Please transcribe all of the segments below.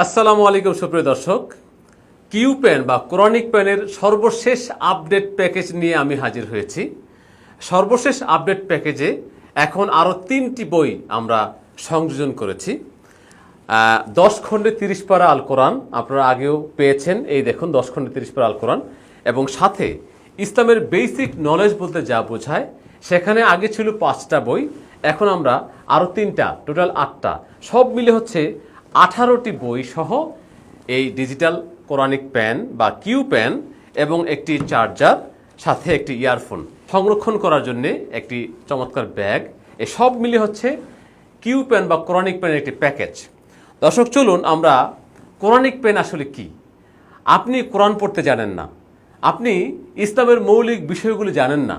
আসসালামু আলাইকুম সুপ্রিয় দর্শক, কিউ পেন বা কোরআনিক পেনের সর্বশেষ আপডেট প্যাকেজ নিয়ে আমি হাজির হয়েছি। সর্বশেষ আপডেট প্যাকেজে এখন আরও 3টি বই আমরা সংযোজন করেছি। 10 খণ্ডে 30 পারা আল কোরআন আপনারা আগেও পেয়েছেন, এই দেখুন 10 খণ্ডে 30 পারা আল কোরআন, এবং সাথে ইসলামের বেসিক নলেজ বলতে যা বোঝায় সেখানে আগে ছিল 5টা বই, এখন আমরা আরও 3টা, টোটাল 8টা, সব মিলে হচ্ছে 18টি বই সহ এই ডিজিটাল কোরআনিক পেন বা কিউ পেন এবং একটি চার্জার, সাথে একটি ইয়ারফোন সংরক্ষণ করার জন্য একটি চমৎকার ব্যাগ, এ সব মিলে হচ্ছে কিউ পেন বা কোরআনিক পেনের একটি প্যাকেজ। দর্শক চলুন আমরা কোরআনিক পেন আসলে কি। আপনি কোরআন পড়তে জানেন না, আপনি ইসলামের মৌলিক বিষয়গুলি জানেন না,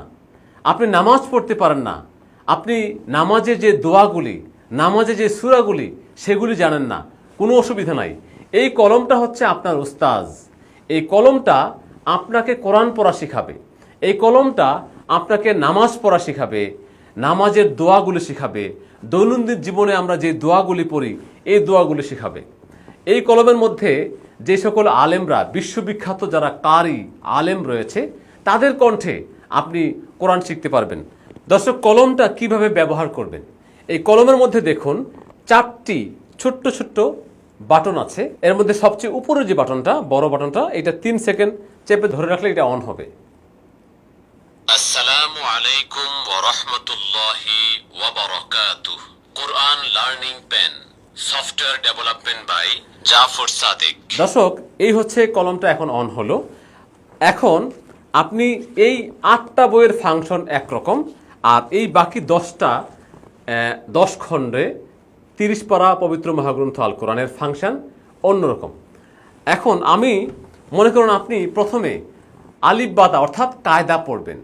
আপনি নামাজ পড়তে পারেন না, আপনি নামাজে যে দোয়াগুলি, নামাজে যে সূরাগুলি সেগুলি জানেন না, কোনো অসুবিধা নাই। এই কলমটা হচ্ছে আপনার উস্তাজ। এই কলমটা আপনাকে কোরআন পড়া শেখাবে, এই কলমটা আপনাকে নামাজ পড়া শেখাবে, নামাজের দোয়াগুলি শেখাবে, দৈনন্দিন জীবনে আমরা যে দোয়াগুলি পড়ি এই দোয়াগুলি শেখাবে। এই কলমের মধ্যে যে সকল আলেমরা, বিশ্ববিখ্যাত যারা কারি আলেম রয়েছে, তাদের কণ্ঠে আপনি কোরআন শিখতে পারবেন। দর্শক, কলমটা কিভাবে ব্যবহার করবেন, এই কলমের মধ্যে দেখুন 4টি ছোট্ট ছোট্ট বাটন আছে। এর মধ্যে সবচেয়ে উপরে যে বাটনটা, বড় বাটনটা, এটা 3 সেকেন্ড চেপে ধরে রাখলে এটা অন হবে। আসসালামু আলাইকুম ওয়া রাহমাতুল্লাহি ওয়া বারাকাতুহু। Quran learning pen, software development by Jafar Sadiq. দর্শক, এই হচ্ছে কলমটা এখন অন হলো। এখন আপনি এই 8টা বইয়ের ফাংশন একরকম, আর এই বাকি 10টা 10 খণ্ডে 30 পারা পবিত্র মহাগ্রন্থ আল কোরআনের ফাংশন অন্যরকম। এখন আমি মনে করুন আপনি প্রথমে আলিফ বাতা অর্থাৎ কায়দা পড়বেন।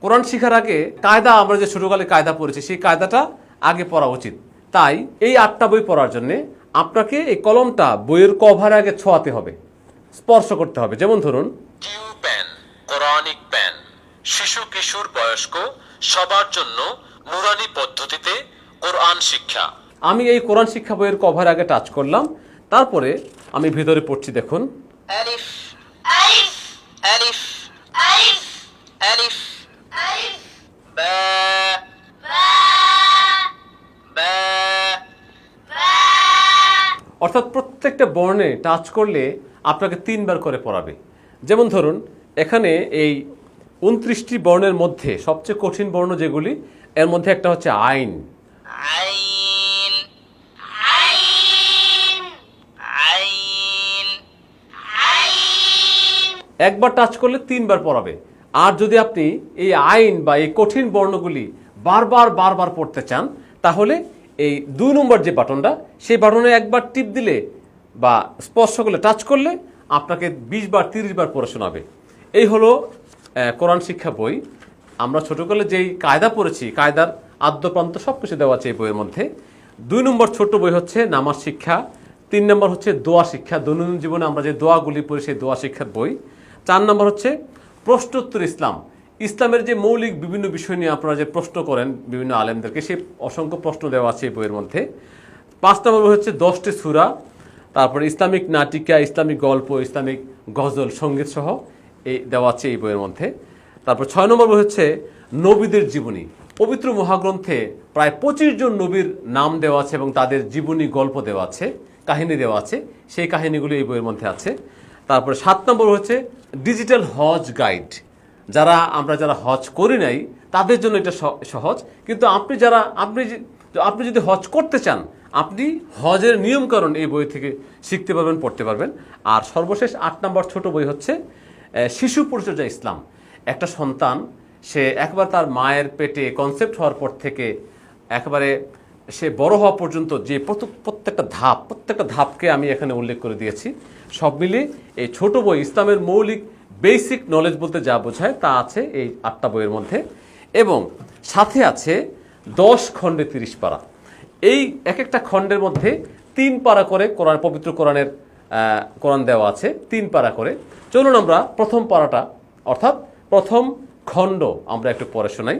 কোরআন শিখার আগে কায়দা, আমরা যে ছোটোকালে কায়দা পড়েছি সেই কায়দাটা আগে পড়া উচিত। তাই এই 8টা বই পড়ার জন্যে আপনাকে এই কলমটা বইয়ের কভার আগে ছোঁয়াতে হবে, স্পর্শ করতে হবে। যেমন ধরুন কিউ পেন, কোরআনিক পেন, শিশু কিশোর বয়স্ক সবার জন্য নুরানি পদ্ধতিতে কোরআন শিক্ষা। আমি এই কোরআন শিক্ষা বইয়ের কভার আগে টাচ করলাম, তারপরে আমি ভিতরে পড়ছি। দেখুন আলিফ আলিফ আলিফ আলিফ আলিফ আলিফ বা বা বা বা, অর্থাৎ প্রত্যেকটা বর্ণে টাচ করলে আপনাকে 3 বার করে পড়াবে। যেমন ধরুন এখানে এই 29টি বর্ণের মধ্যে সবচেয়ে কঠিন বর্ণ যেগুলি, এর মধ্যে একটা হচ্ছে আইন। আইন আইন আইন আইন, একবার টাচ করলে 3 বার পড়াবে। আর যদি আপনি এই আইন বা এই কঠিন বর্ণগুলি বারবার বারবার পড়তে চান, তাহলে এই 2 নম্বর যে বাটনটা, সেই বাটনে একবার টিপ দিলে বা স্পর্শ করলে, টাচ করলে আপনাকে 20 বার 30 বার পড়ে শোনাবে। এই হলো কোরআন শিক্ষা বই। আমরা ছোটোকালে যেই কায়দা পড়েছি, কায়দার আদ্যপ্রান্ত সব কিছু দেওয়া আছে এই বইয়ের মধ্যে। 2 নম্বর ছোট্ট বই হচ্ছে নামাজ শিক্ষা, 3 নম্বর হচ্ছে দোয়া শিক্ষা, দৈনন্দিন জীবনে আমরা যে দোয়াগুলি পড়ি সেই দোয়া শিক্ষার বই, 4 নম্বর হচ্ছে প্রশ্নোত্তর ইসলাম, ইসলামের যে মৌলিক বিভিন্ন বিষয় নিয়ে আপনারা যে প্রশ্ন করেন বিভিন্ন আলেমদেরকে, সেই অসংখ্য প্রশ্ন দেওয়া আছে এই বইয়ের মধ্যে। 5 নম্বর বই হচ্ছে 10টি সূরা, তারপরে ইসলামিক নাটিকা, ইসলামিক গল্প, ইসলামিক গজল, সঙ্গীত সহ এই দেওয়া আছে এই বইয়ের মধ্যে। তারপর 6 নম্বর বই হচ্ছে নবীদের জীবনী। পবিত্র মহাগ্রন্থে প্রায় 25 জন নবীর নাম দেওয়া আছে এবং তাদের জীবনী গল্প দেওয়া আছে, কাহিনী দেওয়া আছে, সেই কাহিনীগুলো এই বইয়ের মধ্যে আছে। তারপরে 7 নম্বর হচ্ছে ডিজিটাল হজ গাইড। আমরা যারা হজ করি নাই তাদের জন্য এটা সহজ, কিন্তু আপনি যদি হজ করতে চান, আপনি হজের নিয়মকানুন এই বই থেকে শিখতে পারবেন, পড়তে পারবেন। আর সর্বশেষ 8 নম্বর ছোট বই হচ্ছে শিশু পরিচর্যা ইসলাম। একটা সন্তান সে একবার তার মায়ের পেটে কনসেপ্ট হওয়ার পর থেকে একেবারে সে বড় হওয়া পর্যন্ত যে প্রত্যেকটা ধাপকে আমি এখানে উল্লেখ করে দিয়েছি। সব মিলিয়ে এই ছোট বই ইসলামের মৌলিক বেসিক নলেজ বলতে যা বোঝায় তা আছে এই 8টা বইয়ের মধ্যে, এবং সাথে আছে 10 খণ্ডে 30 পারা। এই এক একটা খণ্ডের মধ্যে 3 পারা করে পবিত্র কোরআন দেওয়া আছে, 3 পারা করে। চলুন আমরা প্রথম পারাটা অর্থাৎ প্রথম খণ্ড আমরা একটু পড়ে শোনাই।